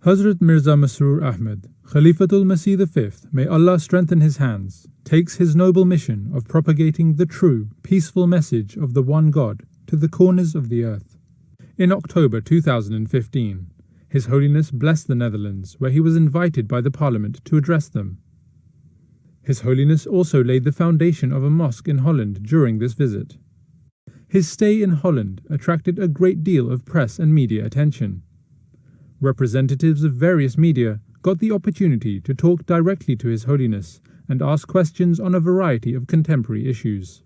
Hazrat Mirza Masroor Ahmad, Khalifatul Masih V, may Allah strengthen his hands, takes his noble mission of propagating the true, peaceful message of the one God to the corners of the earth. In October 2015, His Holiness blessed the Netherlands, where he was invited by the Parliament to address them. His Holiness also laid the foundation of a mosque in Holland during this visit. His stay in Holland attracted a great deal of press and media attention. Representatives of various media got the opportunity to talk directly to His Holiness and ask questions on a variety of contemporary issues.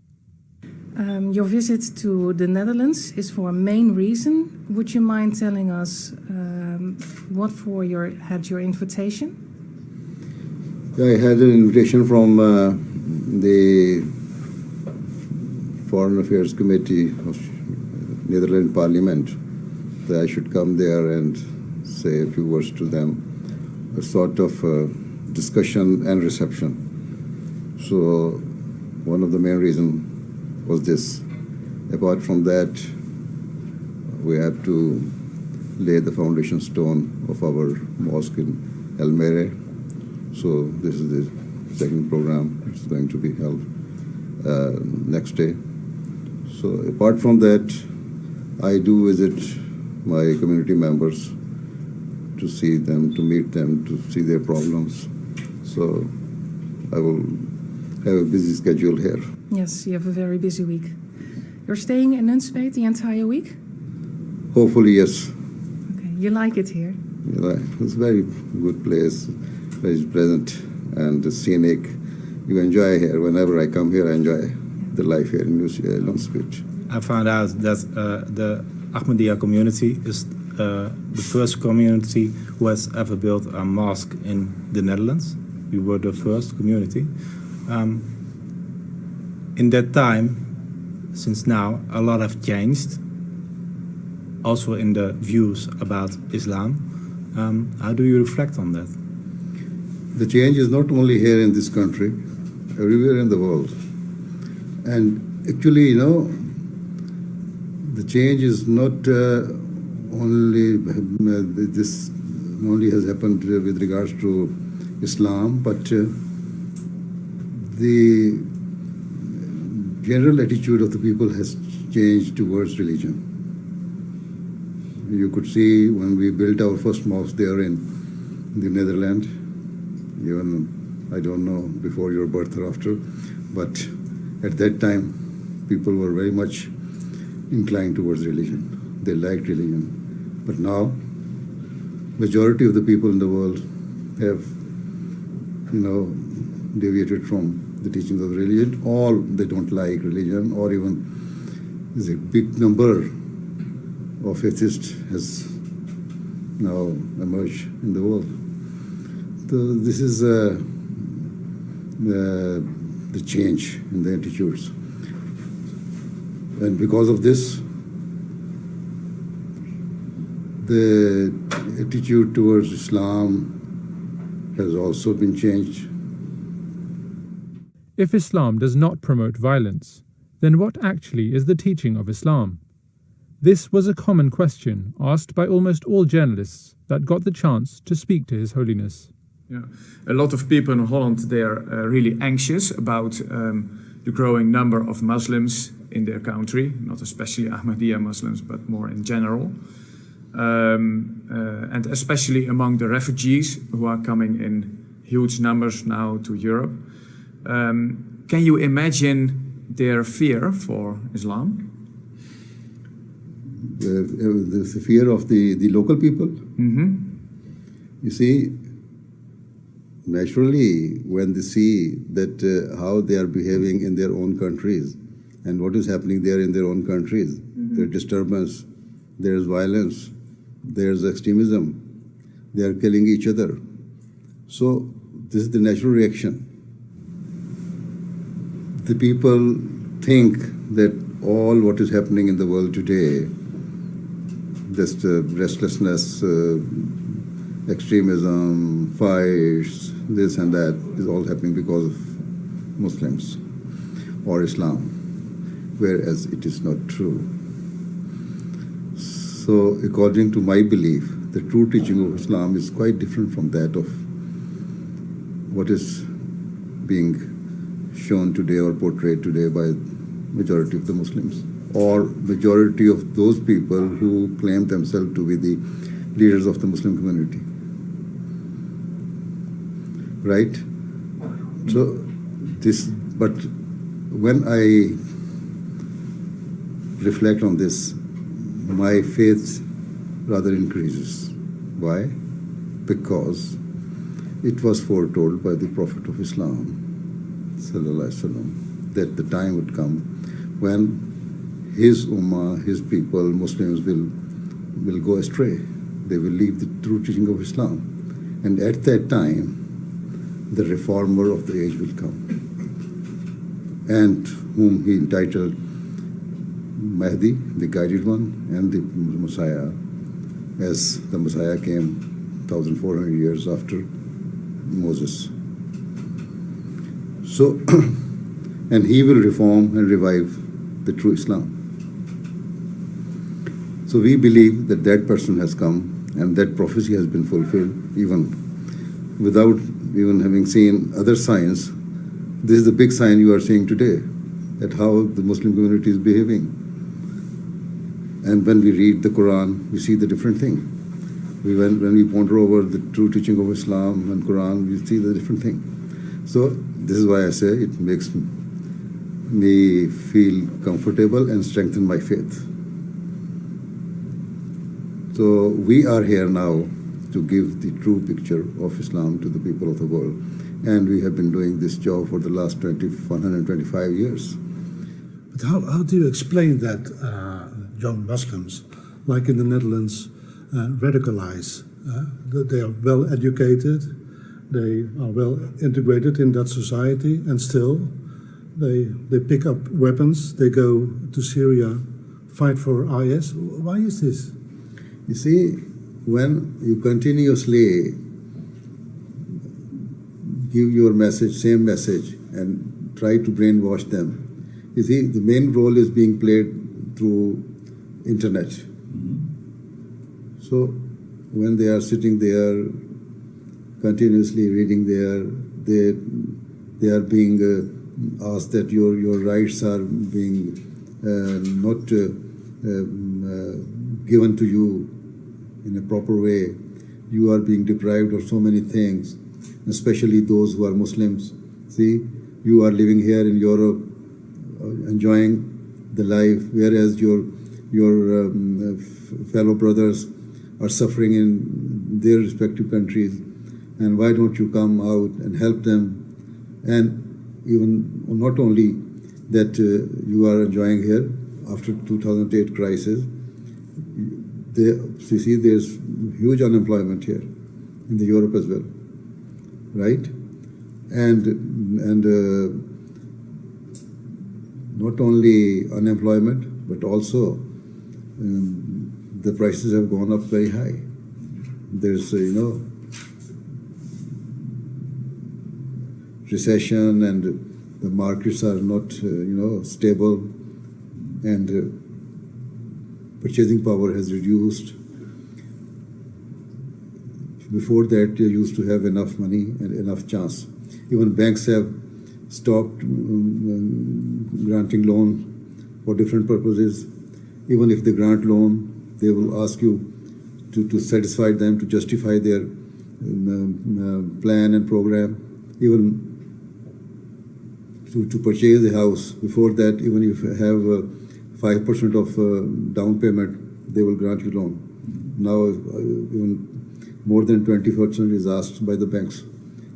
Your visit to the Netherlands is for a main reason. Would you mind telling us what for had your invitation? I had an invitation from the Foreign Affairs Committee of Netherlands Parliament that I should come there and say a few words to them, a sort of discussion and reception. So one of the main reasons was this. Apart from that, we have to lay the foundation stone of our mosque in Elmere. So this is the second program. It's going to be held next day. So apart from that, I do visit my community members to see them, to meet them, to see their problems. So I will have a busy schedule here. Yes, you have a very busy week. You're staying in Nunspeet the entire week? Hopefully, yes. Okay, you like it here? Yeah, it's a very good place, very pleasant and scenic. You enjoy here. Whenever I come here, I enjoy the life here in Nunspeet. I found out that the Ahmadiyya community is the first community who has ever built a mosque in the Netherlands. We were the first community. In that time, since now, a lot have changed, also in the views about Islam. How do you reflect on that? The change is not only here in this country, everywhere in the world. And actually, you know, the change is not only this only has happened with regards to Islam, but the general attitude of the people has changed towards religion. You could see when we built our first mosque there in the Netherlands, even, I don't know, before your birth or after, but at that time, people were very much inclined towards religion. They liked religion. But now, majority of the people in the world have, deviated from the teachings of religion, or they don't like religion, or even there's a big number of atheists has now emerged in the world. So this is the change in the attitudes. And because of this, the attitude towards Islam has also been changed. If Islam does not promote violence, then what actually is the teaching of Islam? This was a common question asked by almost all journalists that got the chance to speak to His Holiness. Yeah. A lot of people in Holland, they are really anxious about the growing number of Muslims in their country, not especially Ahmadiyya Muslims, but more in general. And especially among the refugees who are coming in huge numbers now to Europe. Can you imagine their fear for Islam? The fear of the local people? Mm-hmm. You see, naturally, when they see that how they are behaving in their own countries and what is happening there in their own countries, there's disturbance, there's violence, there's extremism, they are killing each other. So this is the natural reaction. The people think that all what is happening in the world today, just restlessness, extremism, fights, this and that, is all happening because of Muslims or Islam, whereas it is not true. So according to my belief, the true teaching of Islam is quite different from that of what is being shown today or portrayed today by majority of the Muslims or majority of those people who claim themselves to be the leaders of the Muslim community. Right? So but when I reflect on this, my faith rather increases. Why? Because it was foretold by the Prophet of Islam, sallallahu alaihi wasallam, that the time would come when his ummah, his people, Muslims will go astray. They will leave the true teaching of Islam. And at that time, the reformer of the age will come, and whom he entitled Mahdi, the guided one, and the Messiah, as the Messiah came 1,400 years after Moses. So, and he will reform and revive the true Islam. So we believe that that person has come and that prophecy has been fulfilled even without even having seen other signs. This is the big sign you are seeing today, that how the Muslim community is behaving. And when we read the Quran, we see the different thing. When we ponder over the true teaching of Islam and Quran, we see the different thing. So this is why I say it makes me feel comfortable and strengthen my faith. So we are here now to give the true picture of Islam to the people of the world. And we have been doing this job for the last 125 years. But how do you explain that young Muslims, like in the Netherlands, radicalize? That they are well educated, they are well integrated in that society, and still they pick up weapons, they go to Syria, fight for IS. Why is this? You see, when you continuously give your message, same message, and try to brainwash them, you see, the main role is being played through internet. So when they are sitting there, continuously reading there, they are being asked that your rights are being not given to you in a proper way. You are being deprived of so many things, especially those who are Muslims. See, you are living here in Europe, enjoying the life, whereas your fellow brothers are suffering in their respective countries. And why don't you come out and help them? And even not only that you are enjoying here after 2008 crisis, you see there's huge unemployment here in the Europe as well, right? And not only unemployment, but also the prices have gone up very high. There's recession, and the markets are not stable, and purchasing power has reduced. Before that, you used to have enough money and enough chance. Even banks have stopped granting loan for different purposes. Even if they grant loan, they will ask you to satisfy them, to justify their plan and program. Even to purchase a house, before that, even if you have 5% of down payment, they will grant you loan. Now, even more than 20% is asked by the banks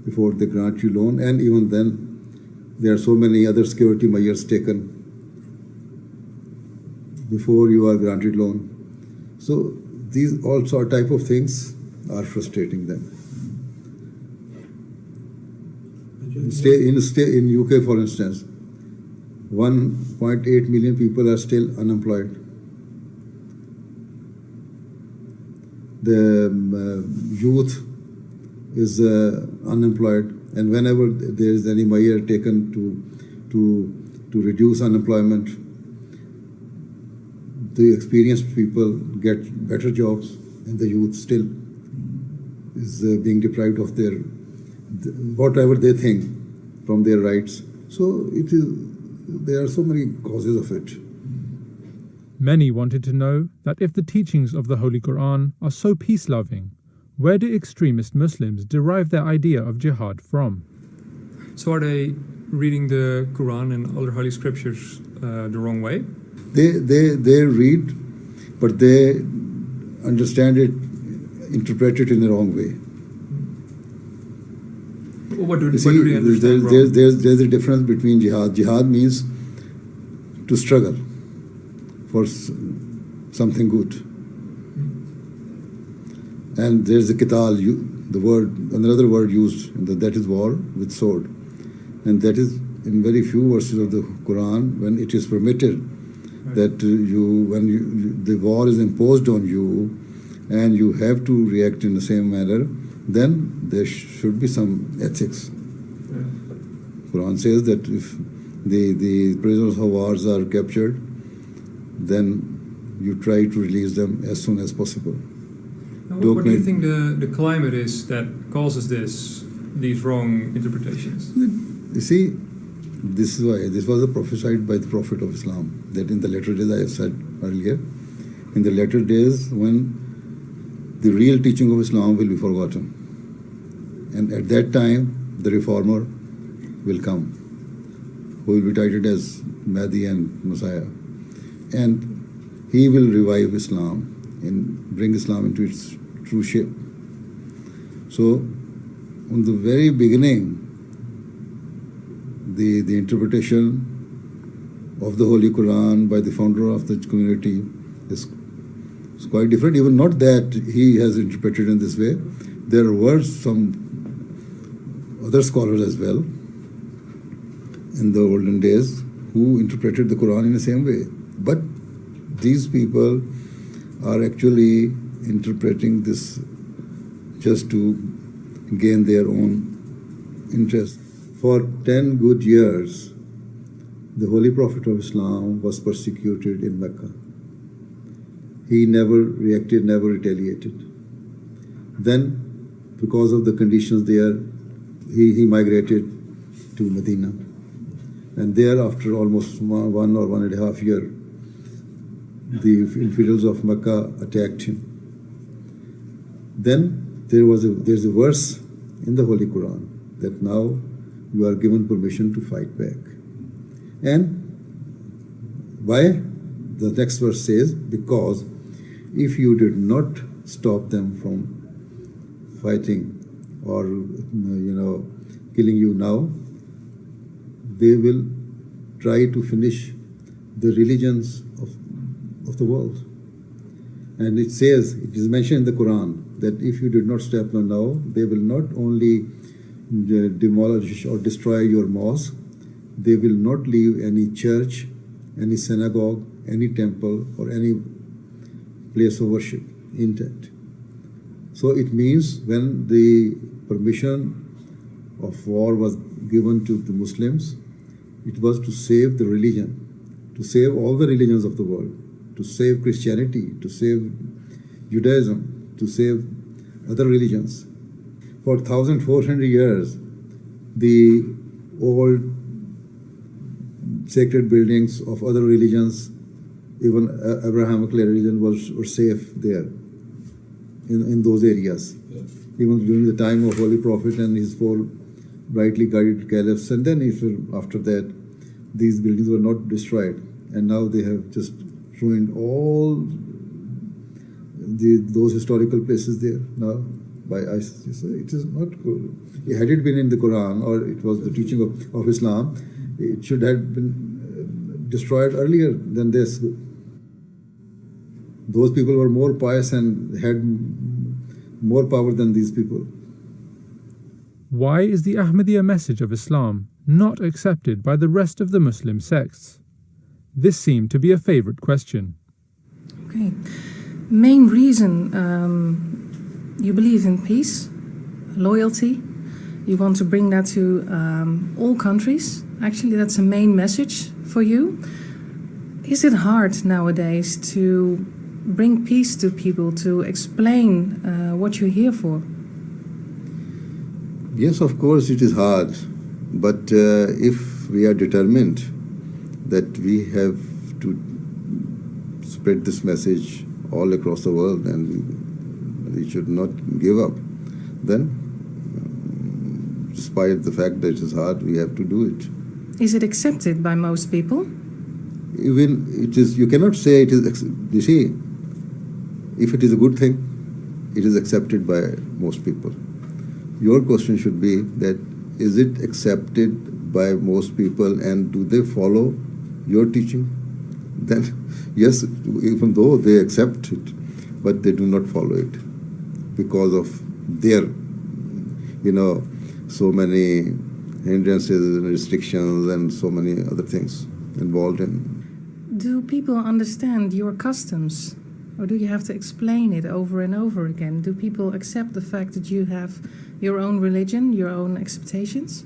before they grant you loan, and even then, there are so many other security measures taken before you are granted loan. So these all sort type of things are frustrating them. In UK, for instance, 1.8 million people are still unemployed. The youth is unemployed, and whenever there is any measure taken to reduce unemployment, the experienced people get better jobs, and the youth still is being deprived of their whatever they think from their rights. So there are so many causes of it. Many wanted to know that if the teachings of the Holy Quran are so peace-loving, where do extremist Muslims derive their idea of jihad from? So are they reading the Quran and other holy scriptures the wrong way? They read, but they understand it, interpret it in the wrong way. What do You they see, understand wrong? there's a difference between jihad. Jihad means to struggle for something good. And there's the qital, another word used, that is war with sword. And that is in very few verses of the Quran when it is permitted that the war is imposed on you and you have to react in the same manner, then there should be some ethics. Quran says that if the prisoners of wars are captured, then you try to release them as soon as possible. Now, what do you think the climate is that causes these wrong interpretations? You see, this is why this was prophesied by the Prophet of Islam, that in the latter days, I have said earlier, in the latter days when the real teaching of Islam will be forgotten. And at that time, the reformer will come, who will be titled as Mahdi and Messiah. And he will revive Islam and bring Islam into its true shape. So, from the very beginning, the interpretation of the Holy Quran by the founder of the community is quite different. Even not that he has interpreted in this way. There were some other scholars as well in the olden days who interpreted the Quran in the same way. But these people are actually interpreting this just to gain their own interest. For 10 good years, the Holy Prophet of Islam was persecuted in Mecca. He never reacted, never retaliated. Then, because of the conditions there, he migrated to Medina. And there, after almost 1 or 1.5 years, the infidels of Mecca attacked him. Then there's a verse in the Holy Quran that now you are given permission to fight back. And why? The next verse says, because if you did not stop them from fighting or killing you now, they will try to finish the religions of the world. And it says, it is mentioned in the Quran, that if you did not stop them now, they will not only demolish or destroy your mosque, they will not leave any church, any synagogue, any temple, or any place of worship intact. So it means when the permission of war was given to the Muslims, it was to save the religion, to save all the religions of the world, to save Christianity, to save Judaism, to save other religions. For 1,400 years, the old sacred buildings of other religions, even Abrahamic religion, were safe there, in those areas. Even during the time of Holy Prophet and his 4 rightly guided caliphs, and then after that, these buildings were not destroyed, and now they have just ruined all those historical places there now by ISIS. So it is not good. Had it been in the Quran or it was the teaching of Islam, it should have been destroyed earlier than this. Those people were more pious and had more power than these people. Why is the Ahmadiyya message of Islam not accepted by the rest of the Muslim sects? This seemed to be a favorite question. Okay. Main reason, you believe in peace, loyalty. You want to bring that to all countries. Actually, that's a main message for you. Is it hard nowadays to bring peace to people, to explain what you're here for? Yes, of course, it is hard. But if we are determined that we have to spread this message all across the world and we should not give up, then despite the fact that it is hard, we have to do it. Is it accepted by most people? Even it is, you cannot say it is, you see, if it is a good thing, it is accepted by most people. Your question should be that, is it accepted by most people and do they follow your teaching? Then, yes, even though they accept it, but they do not follow it because of their, so many hindrances and restrictions and so many other things involved in. Do people understand your customs? Or do you have to explain it over and over again? Do people accept the fact that you have your own religion, your own acceptations?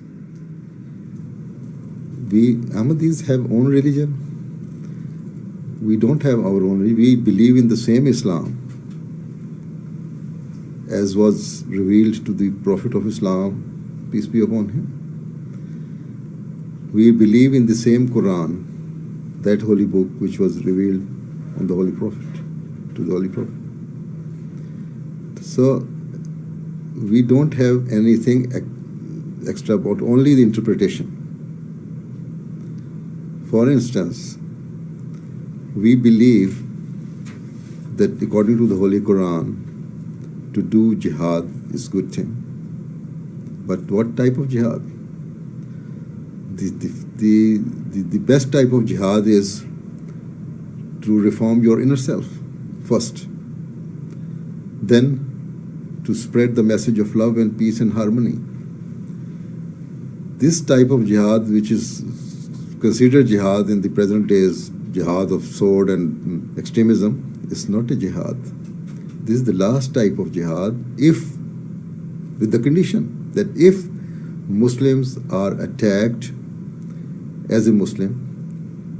We Ahmadis have own religion. We don't have our own religion. We believe in the same Islam as was revealed to the Prophet of Islam, peace be upon him. We believe in the same Quran, that holy book which was revealed on the Holy Prophet, to the Holy Prophet. So we don't have anything extra about only the interpretation. For instance, we believe that according to the Holy Quran, to do jihad is a good thing. But what type of jihad? The best type of jihad is to reform your inner self first. Then to spread the message of love and peace and harmony. This type of jihad, which is considered jihad in the present days, jihad of sword and extremism, is not a jihad. This is the last type of jihad, with the condition that if Muslims are attacked as a Muslim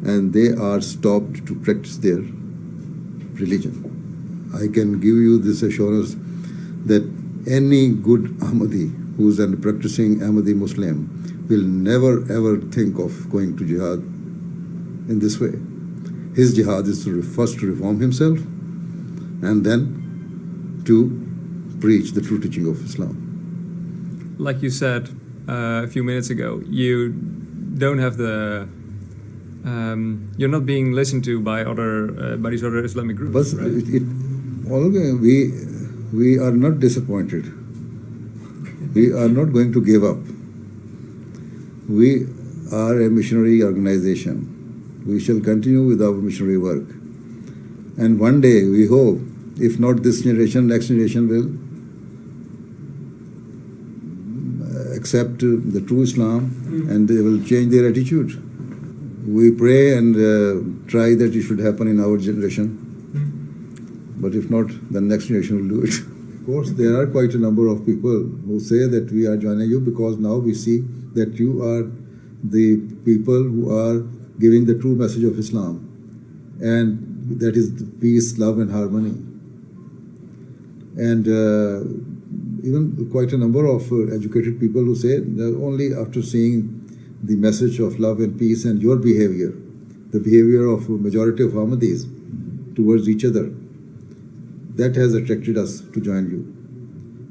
and they are stopped to practice their religion. I can give you this assurance that any good Ahmadi who is a practicing Ahmadi Muslim will never ever think of going to jihad in this way. His jihad is first to reform himself and then to preach the true teaching of Islam. Like you said a few minutes ago, you don't have you're not being listened to by these other Islamic groups. But right? we are not disappointed. We are not going to give up. We are a missionary organization. We shall continue with our missionary work. And one day, we hope, if not this generation, next generation will accept the true Islam and they will change their attitude. We pray and try that it should happen in our generation. But if not, the next generation will do it. Of course, there are quite a number of people who say that we are joining you because now we see that you are the people who are giving the true message of Islam. And that is peace, love and harmony. And even quite a number of educated people who say that only after seeing the message of love and peace and your behavior, the behavior of majority of Ahmadis towards each other, that has attracted us to join you.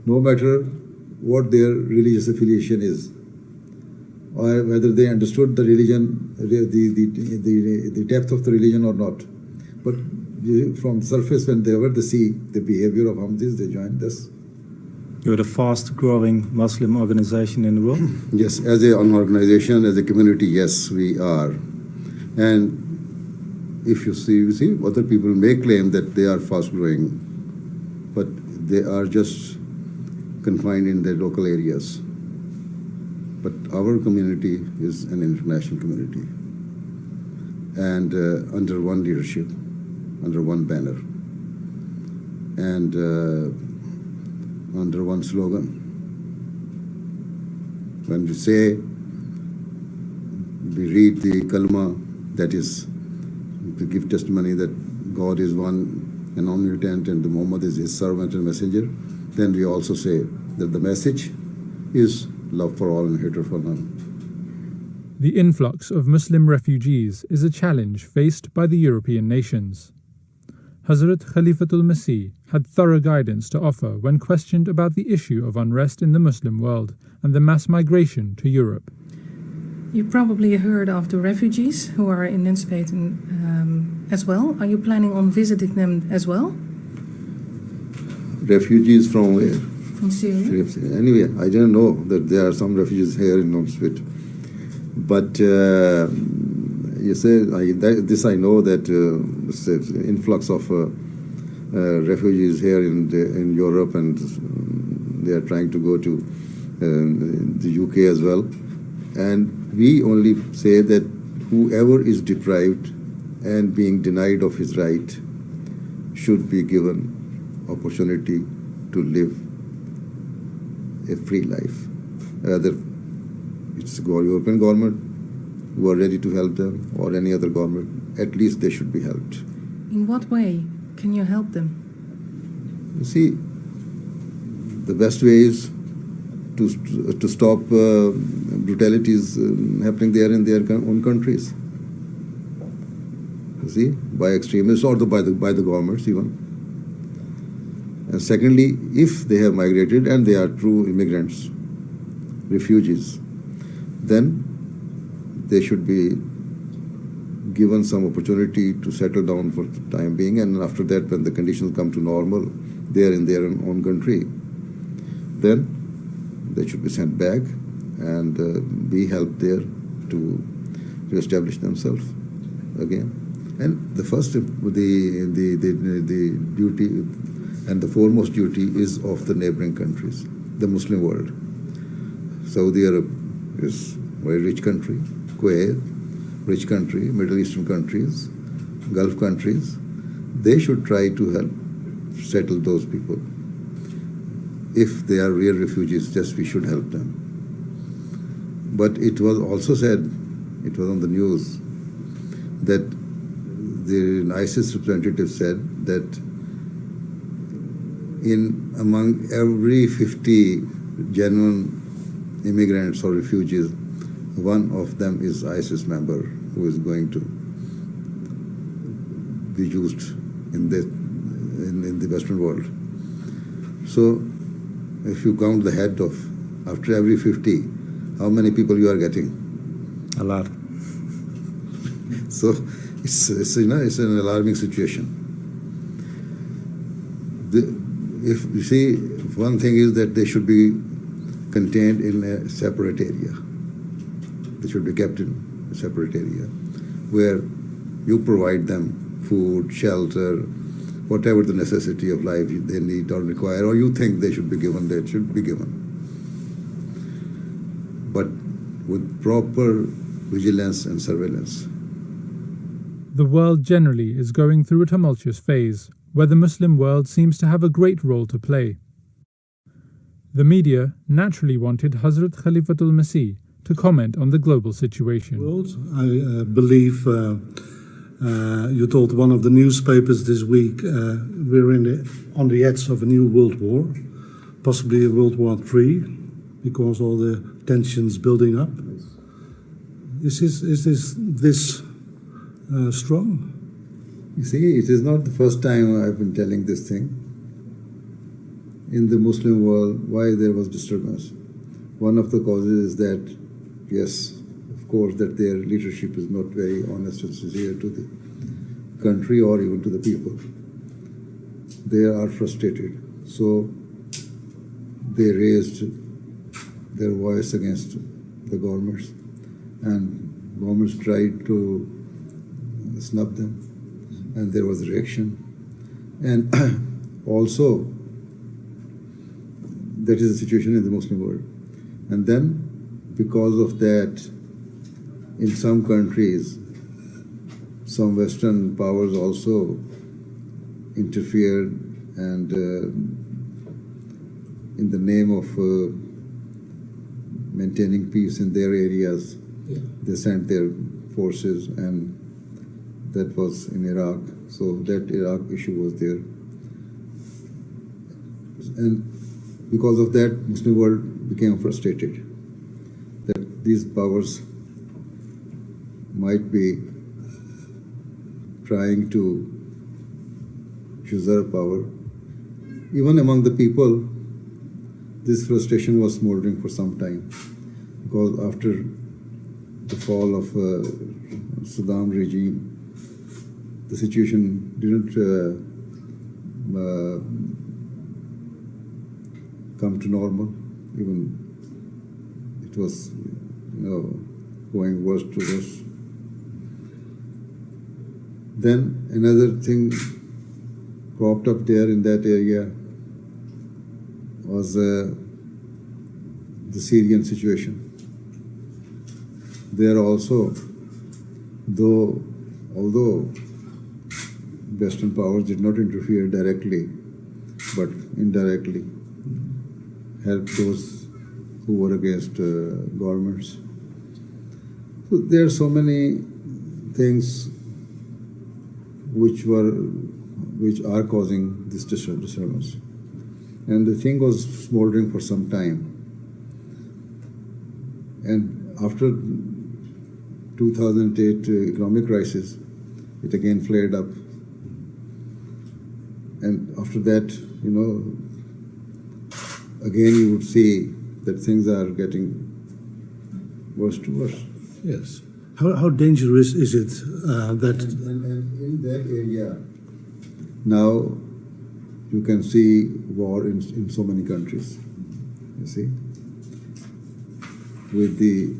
No matter what their religious affiliation is, or whether they understood the religion, the depth of the religion or not. But from surface, whenever they see the behavior of Ahmadis, they join us. You're the fast growing Muslim organization in the world? Yes, as an organization, as a community, yes, we are. And if you see, other people may claim that they are fast growing, but they are just confined in their local areas. But our community is an international community and under one leadership, under one banner, and under one slogan. When we say, we read the kalma, that is to give testimony that God is one and omnipotent, and the Muhammad is his servant and messenger, then we also say that the message is love for all and hatred for none. The influx of Muslim refugees is a challenge faced by the European nations. Hazrat Khalifatul Masih had thorough guidance to offer when questioned about the issue of unrest in the Muslim world and the mass migration to Europe. You probably heard of the refugees who are in Nunspeet as well. Are you planning on visiting them as well? Refugees from where? From Syria? Anyway, I don't know that there are some refugees here in Nunspeet. But you say, this I know that this influx of refugees here in Europe, and they are trying to go to the UK as well. And we only say that whoever is deprived and being denied of his right should be given opportunity to live a free life. Either it's the European government who are ready to help them, or any other government, at least they should be helped. In what way can you help them? You see, the best way is to stop brutalities happening there in their own countries. You see, by extremists or by the governments even. And secondly, if they have migrated and they are true immigrants, refugees, then they should be given some opportunity to settle down for the time being, and after that, when the conditions come to normal, they are in their own country, then they should be sent back and be helped there to establish themselves again. And the first, the duty and the foremost duty is of the neighboring countries, the Muslim world. Saudi Arabia is a very rich country, Kuwait, rich country, Middle Eastern countries, Gulf countries. They should try to help settle those people. If they are real refugees, just we should help them. But it was also said, it was on the news, that the ISIS representative said that among every 50 genuine immigrants or refugees, one of them is ISIS member who is going to be used in the Western world. So if you count the head of, after every 50, how many people you are getting? A lot. So it's an alarming situation. If you see, one thing is that they should be contained in a separate area. They should be kept in a separate area where you provide them food, shelter, whatever the necessity of life they need or require, or you think they should be given, they should be given. But with proper vigilance and surveillance. The world generally is going through a tumultuous phase where the Muslim world seems to have a great role to play. The media naturally wanted Hazrat Khalifatul Masih to comment on the global situation. I believe you told one of the newspapers this week we're on the edge of a new world war, possibly a World War III, because all the tensions building up. Is this strong? You see, it is not the first time I've been telling this thing. In the Muslim world, why there was disturbance? One of the causes is that, yes, of course, that their leadership is not very honest and sincere to the country or even to the people. They are frustrated. So they raised their voice against the governments, and governments tried to snub them, and there was a reaction. And also, that is the situation in the Muslim world. And then, because of that, in some countries, some Western powers also interfered, and in the name of maintaining peace in their areas, they sent their forces, and that was in Iraq. So that Iraq issue was there. And because of that, Muslim world became frustrated that these powers might be trying to usurp power. Even among the people, this frustration was smoldering for some time, because after the fall of Saddam regime, the situation didn't come to normal. Even it was, going worse to worse. Then another thing cropped up there in that area was the Syrian situation. There also, although Western powers did not interfere directly, but indirectly helped those who were against governments. So there are so many things which are causing this disturbance. And the thing was smoldering for some time. And after 2008 economic crisis, it again flared up. And after that, again you would see that things are getting worse to worse. Yes. How dangerous is it that... And in that area, now you can see war in so many countries, you see, with the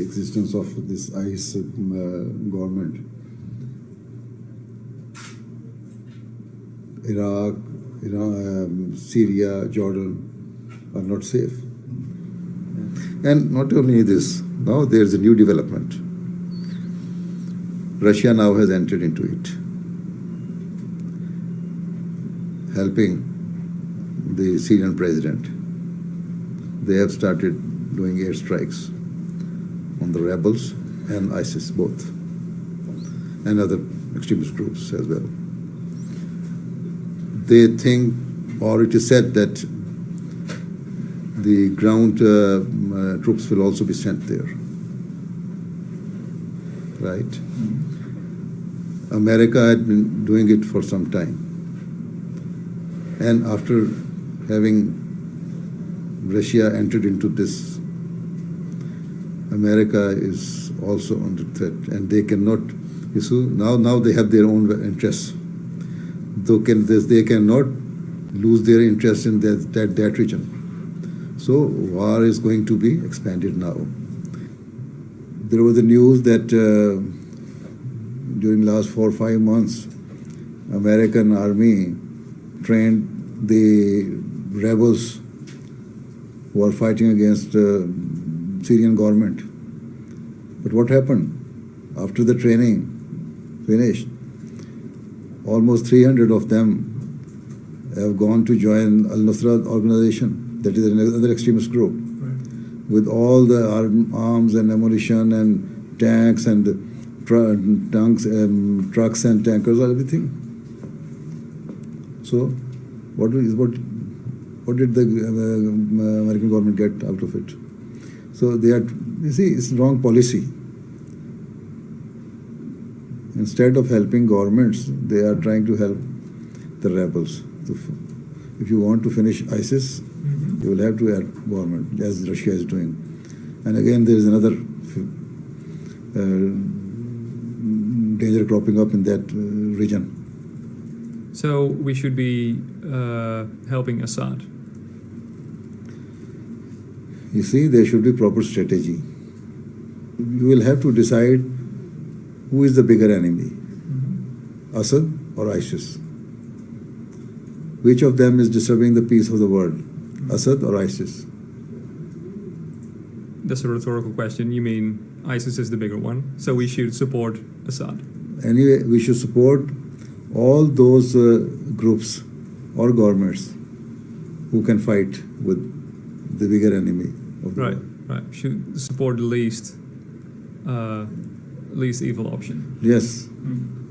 existence of this ICE government. Iraq, Syria, Jordan are not safe. And not only this, now there's a new development. Russia now has entered into it, helping the Syrian president. They have started doing airstrikes on the rebels and ISIS both, and other extremist groups as well. They think, or it is said that the ground troops will also be sent there, right? America had been doing it for some time. And after having Russia entered into this, America is also under threat, and they cannot, now they have their own interests. They cannot lose their interest in that region. So war is going to be expanded now. There was the news that during last 4 or 5 months, American army trained the rebels who are fighting against Syrian government. But what happened? After the training finished, almost 300 of them have gone to join Al-Nusra organization. That is another extremist group, right, with all the arms and ammunition and tanks and trucks and tankers, everything. So, what did the American government get out of it? So it's wrong policy. Instead of helping governments, they are trying to help the rebels. If you want to finish ISIS, you will have to help government, as Russia is doing. And again, there is another danger cropping up in that region. So we should be helping Assad. You see, there should be proper strategy. You will have to decide who is the bigger enemy, Assad or ISIS. Which of them is disturbing the peace of the world, Assad or ISIS? That's a rhetorical question. You mean ISIS is the bigger one, so we should support Assad? Anyway, we should support all those groups or governments who can fight with the bigger enemy of the world. Right. Should support the least least evil option. Yes. Mm.